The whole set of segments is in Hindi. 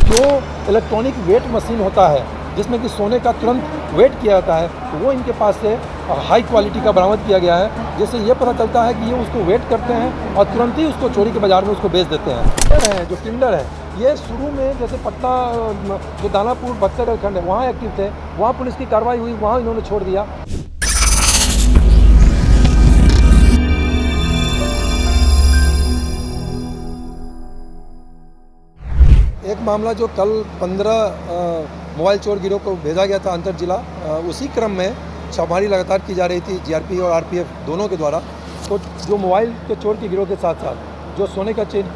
जो इलेक्ट्रॉनिक वेट मशीन होता है जिसमें कि सोने का तुरंत वेट किया जाता है, वो इनके पास से हाई क्वालिटी का बरामद किया गया है, जिससे ये पता चलता है कि ये उसको वेट करते हैं और तुरंत ही उसको चोरी के बाज़ार में उसको बेच देते हैं। जो टिंडर है, ये शुरू में जैसे पटना जो दानापुर बक्सर रेलखंड है वहाँ एक्टिव थे, वहाँ पुलिस की कार्रवाई हुई, वहाँ इन्होंने छोड़ दिया। एक मामला जो कल 15 मोबाइल चोर गिरोह को भेजा गया था अंतर जिला, उसी क्रम में छापेमारी लगातार की जा रही थी जीआरपी और आरपीएफ दोनों के द्वारा। तो जो मोबाइल के चोर के गिरोह के साथ साथ जो सोने का चेन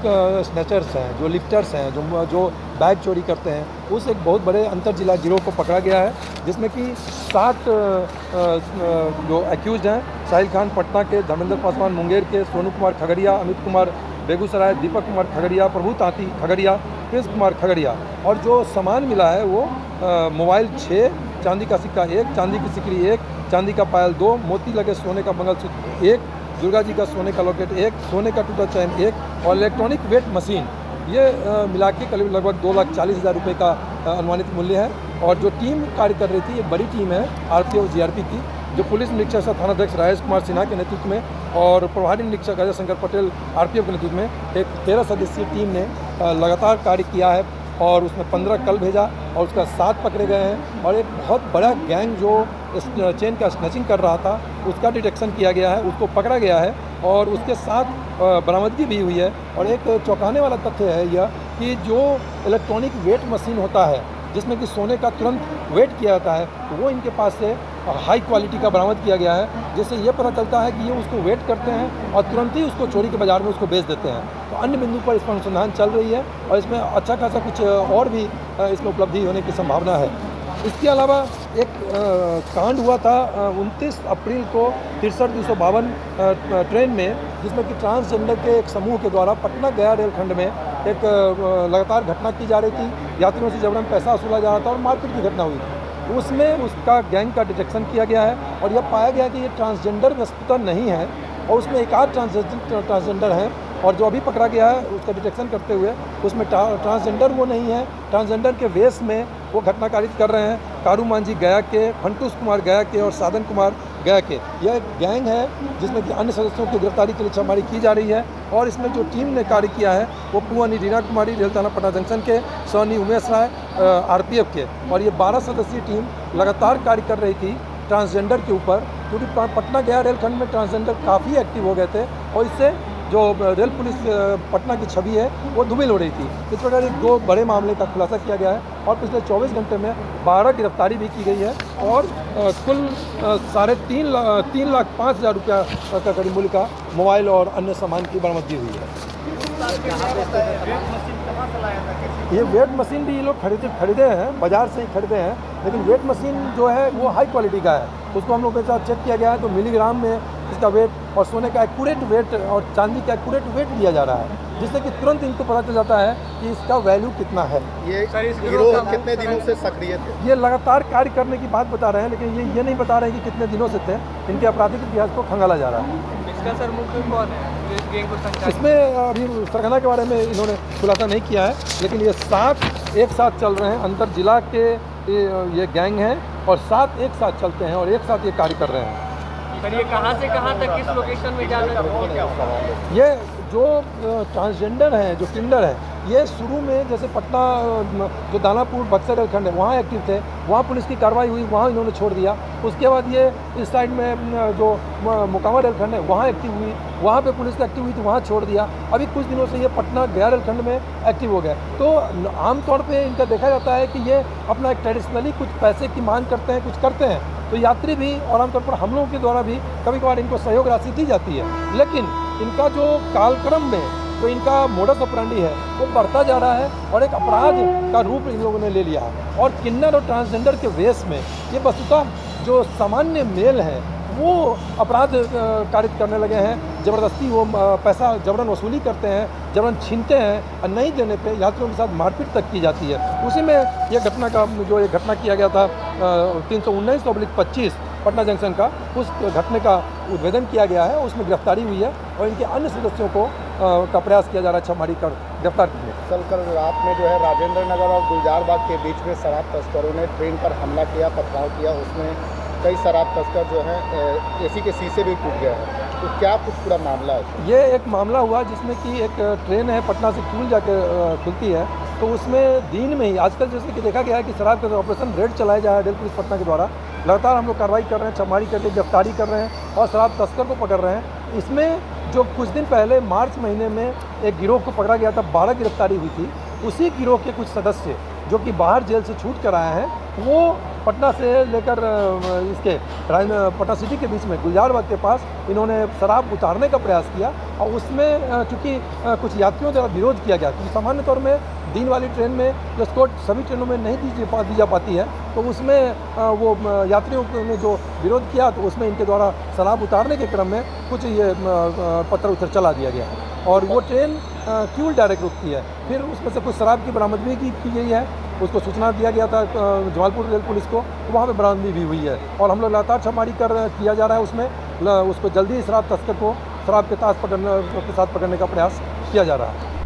स्नैचर्स हैं, जो लिफ्टर्स हैं, जो बैग चोरी करते हैं, उस एक बहुत बड़े अंतर जिला गिरोह को पकड़ा गया है, जिसमें कि 7 जो एक्यूज़ हैं, साहिल खान पटना के, धर्मेंद्र पासवान मुंगेर के, सोनू कुमार खगड़िया, अमित कुमार बेगूसराय, दीपक कुमार खगड़िया, प्रभु तांती खगड़िया, प्रिंस कुमार खगड़िया। और जो सामान मिला है वो मोबाइल 6, चांदी का सिक्का 1, चांदी की सिकड़ी 1, चांदी का पायल 2, मोती लगे सोने का मंगलसूत्र 1, दुर्गा जी का सोने का लॉकेट 1, सोने का टूटा चैन 1 और इलेक्ट्रॉनिक वेट मशीन, ये मिला के करीब लगभग 2,40,000 रुपये का अनुमानित मूल्य है। और जो टीम कार्य कर रही थी, एक बड़ी टीम है आरपीएफ जीआरपी की, जो पुलिस निरीक्षक सह थानाध्यक्ष राजेश कुमार सिन्हा के नेतृत्व में और प्रभारी निरीक्षक अजय शंकर पटेल आरपीएफ के नेतृत्व में एक 13 सदस्यीय टीम ने लगातार कार्य किया है। और उसमें 15 कल भेजा और उसका 7 पकड़े गए हैं। और एक बहुत बड़ा गैंग जो इस चेन का स्नैचिंग कर रहा था, उसका डिटेक्शन किया गया है, उसको पकड़ा गया है और उसके साथ बरामदगी भी हुई है। और एक चौंकाने वाला तथ्य है यह कि जो इलेक्ट्रॉनिक वेट मशीन होता है जिसमें कि सोने का तुरंत वेट किया जाता है, वो इनके पास से हाई क्वालिटी का बरामद किया गया है, जिससे ये पता चलता है कि ये उसको वेट करते हैं और तुरंत ही उसको चोरी के बाज़ार में उसको बेच देते हैं। तो अन्य बिंदु पर इस पर अनुसंधान चल रही है और इसमें अच्छा खासा कुछ और भी इसमें उपलब्धि होने की संभावना है। इसके अलावा एक कांड हुआ था 29 अप्रैल को 63-252 ट्रेन में, जिसमें कि ट्रांसजेंडर के एक समूह के द्वारा पटना गया रेलखंड में एक लगातार घटना की जा रही थी। यात्रियों से जबरन पैसा वसूला जा रहा था और मारपीट की घटना हुई थी। उसमें उसका गैंग का डिटेक्शन किया गया है और यह पाया गया कि ये ट्रांसजेंडर वस्तुतः नहीं है और उसमें एक आध ट्रांसजेंडर हैं। और जो अभी पकड़ा गया है उसका डिटेक्शन करते हुए उसमें ट्रांसजेंडर वो नहीं है, ट्रांसजेंडर के वेश में वो घटना कारित कर रहे हैं। कारू मांझी गया के, फंटूस कुमार गया के और साधन कुमार गया के, यह एक गैंग है जिसमें कि अन्य सदस्यों की गिरफ्तारी के लिए छापेमारी की जा रही है। और इसमें जो टीम ने कार्य किया है वो पुआनी रीना कुमारी रेल थाना पटना जंक्शन के, सोनी उमेश राय आरपीएफ के। और ये 12 सदस्यीय टीम लगातार कार्य कर रही थी ट्रांसजेंडर के ऊपर, क्योंकि पटना गया रेलखंड में ट्रांसजेंडर काफ़ी एक्टिव हो गए थे और इससे जो रेल पुलिस पटना की छवि है वो धूमिल हो रही थी। इस प्रकार 2 बड़े मामले का खुलासा किया गया है और पिछले 24 घंटे में 12 गिरफ्तारी भी की गई है और कुल 3,05,000 रुपया का करीब मूल्य का मोबाइल और अन्य सामान की बरामदगी हुई है। ये वेट मशीन भी ये लोग खरीदे हैं, बाज़ार से ही खरीदे हैं, लेकिन वेट मशीन जो है वो हाई क्वालिटी का है। उसको हम लोग के साथ चेक किया गया है तो मिलीग्राम में इसका वेट और सोने का एक्यूरेट वेट और चांदी का एक्यूरेट वेट दिया जा रहा है, जिससे कि तुरंत इनको पता चल जाता है कि इसका वैल्यू कितना है। ये गिरोह कितने दिनों से सक्रिय थे? ये लगातार कार्य करने की बात बता रहे हैं, लेकिन ये नहीं बता रहे हैं कि कितने दिनों से थे। इनके आपराधिक इतिहास को खंगाला जा रहा है। इसका सर मुख्य कौन है इसमें अभी सरगना के बारे में इन्होंने खुलासा नहीं किया है, लेकिन ये 7 एक साथ चल रहे हैं। अंतर जिला के ये गैंग हैं और 7 एक साथ चलते हैं और एक साथ ये कार्य कर रहे हैं। सर ये कहाँ से कहाँ तक किस लोकेशन में जा रहे हैं? ये जो ट्रांसजेंडर हैं, जो टिंडर हैं, ये शुरू में जैसे पटना जो दानापुर बक्सर रेलखंड है वहाँ एक्टिव थे, वहाँ पुलिस की कार्रवाई हुई, वहाँ इन्होंने छोड़ दिया। उसके बाद ये इस साइड में जो मोकामा रेलखंड है वहाँ एक्टिव हुई, वहाँ पे पुलिस एक्टिव हुई तो वहाँ छोड़ दिया। अभी कुछ दिनों से ये पटना गया रेलखंड में एक्टिव हो गए। तो आमतौर पर इनका देखा जाता है कि ये अपना एक ट्रेडिशनली कुछ पैसे की मांग करते हैं, कुछ करते हैं, तो यात्री भी और आमतौर पर हम लोगों के द्वारा भी कभी कभार इनको सहयोग राशि दी जाती है। लेकिन इनका जो कालक्रम में जो इनका मोडस ऑपरेंडी है वो बढ़ता जा रहा है और एक अपराध का रूप इन लोगों ने ले लिया है। और किन्नर और ट्रांसजेंडर के वेश में ये वस्तुतः जो सामान्य मेल हैं वो अपराध कारित करने लगे हैं। ज़बरदस्ती वो पैसा जबरन वसूली करते हैं, जबरन छीनते हैं और नहीं देने पे यात्रियों के साथ मारपीट तक की जाती है। उसी में ये घटना किया गया था 319/25 पटना जंक्शन का, उस घटने का उद्भेदन किया गया है, उसमें गिरफ्तारी हुई है और इनके अन्य सदस्यों को का प्रयास किया जा रहा है छापेमारी कर गिरफ्तार करने का। कल रात में जो है राजेंद्र नगर और गुलजार बाग के बीच में शराब तस्करों ने ट्रेन पर हमला किया, पथराव किया, उसमें कई शराब तस्कर जो हैं एसी के शीशे भी टूट गए हैं। तो क्या कुछ पूरा मामला है? ये एक मामला हुआ जिसमें कि एक ट्रेन है पटना से किऊल जाकर खुलती है, तो उसमें दिन में ही आजकल जैसे कि देखा गया है कि शराब का ऑपरेशन रेड चलाया जा रहा है रेल पुलिस पटना के द्वारा। लगातार हम लोग कार्रवाई कर रहे हैं, छापेमारी करके गिरफ्तारी कर रहे हैं और शराब तस्कर को पकड़ रहे हैं। इसमें जो कुछ दिन पहले मार्च महीने में एक गिरोह को पकड़ा गया था, 12 गिरफ्तारी हुई थी। उसी गिरोह के कुछ सदस्य जो कि बाहर जेल से छूट कर आए हैं, वो पटना से लेकर इसके पटना सिटी के बीच में गुलजार बाग के पास इन्होंने शराब उतारने का प्रयास किया और उसमें चूँकि कुछ यात्रियों द्वारा विरोध किया गया, क्योंकि सामान्य तौर में दिन वाली ट्रेन में जो एस्कॉर्ट सभी ट्रेनों में नहीं दी जा पाती है, तो उसमें वो यात्रियों ने जो विरोध किया तो उसमें इनके द्वारा शराब उतारने के क्रम में कुछ ये पत्थर उथर चला दिया गया और वो ट्रेन किऊल डायरेक्ट रुकती है। फिर उसमें से कुछ शराब की बरामदगी की गई है, उसको सूचना दिया गया था जमालपुर रेल पुलिस को, तो वहाँ पे बरामदगी भी हुई है और हम लोग लगातार छापेमारी किया जा रहा है। उसमें उसको जल्दी शराब तस्कर को शराब के साथ पकड़ने का प्रयास किया जा रहा है।